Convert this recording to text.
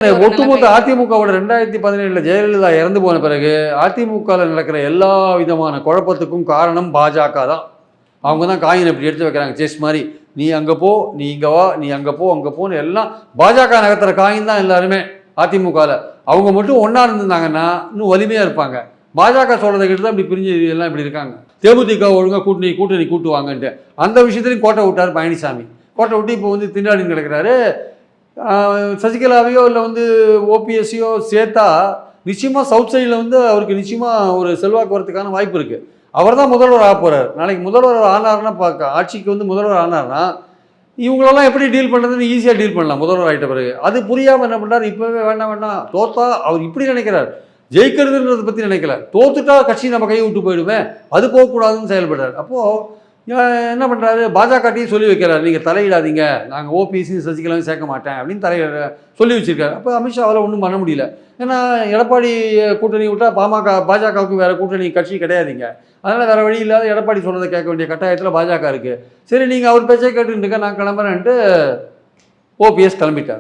ஒட்டுமொத்த அதிமுகவோட 2017 ஜெயலலிதா இறந்து போன பிறகு அதிமுகவில் நடக்கிற எல்லா விதமான குழப்பத்துக்கும் காரணம் பாஜக தான். அவங்க தான் காயின் இப்படி எடுத்து வைக்கிறாங்க செஸ் மாதிரி. நீ அங்கே போ, நீ இங்கே வா, நீ அங்கே போ, அங்கே போன்னு எல்லாம் பாஜக நகர்த்துற காயின் தான் எல்லாருமே அதிமுகவில். அவங்க மட்டும் ஒன்றா இருந்திருந்தாங்கன்னா இன்னும் வலிமையாக இருப்பாங்க. பாஜக சொல்கிறத கிட்ட தான் இப்படி பிரிஞ்சு எல்லாம் இப்படி இருக்காங்க. தேமுதிக ஒழுங்காக கூட்டணி கூட்டுவாங்கன்ட்டு அந்த விஷயத்துலையும் கோட்டை விட்டார் பழனிசாமி. கோட்டை விட்டு இப்போ வந்து திண்டாடின்னு கிடக்கிறாரு. சசிகலாவையோ இல்லை வந்து ஓபிஎஸ்ஸையோ சேர்த்தா நிச்சயமாக சவுத் சைடில் வந்து அவருக்கு நிச்சயமாக ஒரு செல்வாக்கு வரதுக்கான வாய்ப்பு இருக்குது. அவர் தான் முதல்வர் ஆக போகிறார். நாளைக்கு முதல்வர் ஆனார்னா ஆட்சிக்கு வந்து முதல்வர் ஆனார்னா இவங்களெல்லாம் எப்படி டீல் பண்ணுறதுன்னு ஈஸியாக டீல் பண்ணலாம் முதல்வர் ஆகிட்ட பிறகு. அது புரியாமல் என்ன பண்ணுறாரு, இப்போவே வேண்டாம் தோத்தா அவர் இப்படி நினைக்கிறார், ஜெயிக்கிறதுன்றதை பற்றி நினைக்கல. தோத்துட்டா கட்சி நம்ம கையை விட்டு போயிடுவேன், அது போகக்கூடாதுன்னு செயல்படுறாரு. அப்போது என்ன பண்ணுறாரு, பாஜகட்டையும் சொல்லி வைக்கிறார், நீங்கள் தலையிடாதீங்க, நாங்கள் ஓபிஎஸ்சி சசிகலாவும் சேர்க்க மாட்டேன் அப்படின்னு சொல்லி வச்சுருக்காரு. அப்போ அமித்ஷாவால் ஒன்றும் பண்ண முடியல. ஏன்னா எடப்பாடி கூட்டணி விட்டால் பாஜகவுக்கு வேறு கூட்டணி கட்சி கிடையாதுங்க. அதனால் வேறு வழி இல்லாத எடப்பாடி சொன்னதை கேட்க வேண்டிய கட்டாயத்தில் பாஜக இருக்குது. சரி நீங்கள் அவர் பேச்சை கேட்டுருக்க நான் கிளம்புறேன்ட்டு ஓபிஎஸ் கிளம்பிட்டார்.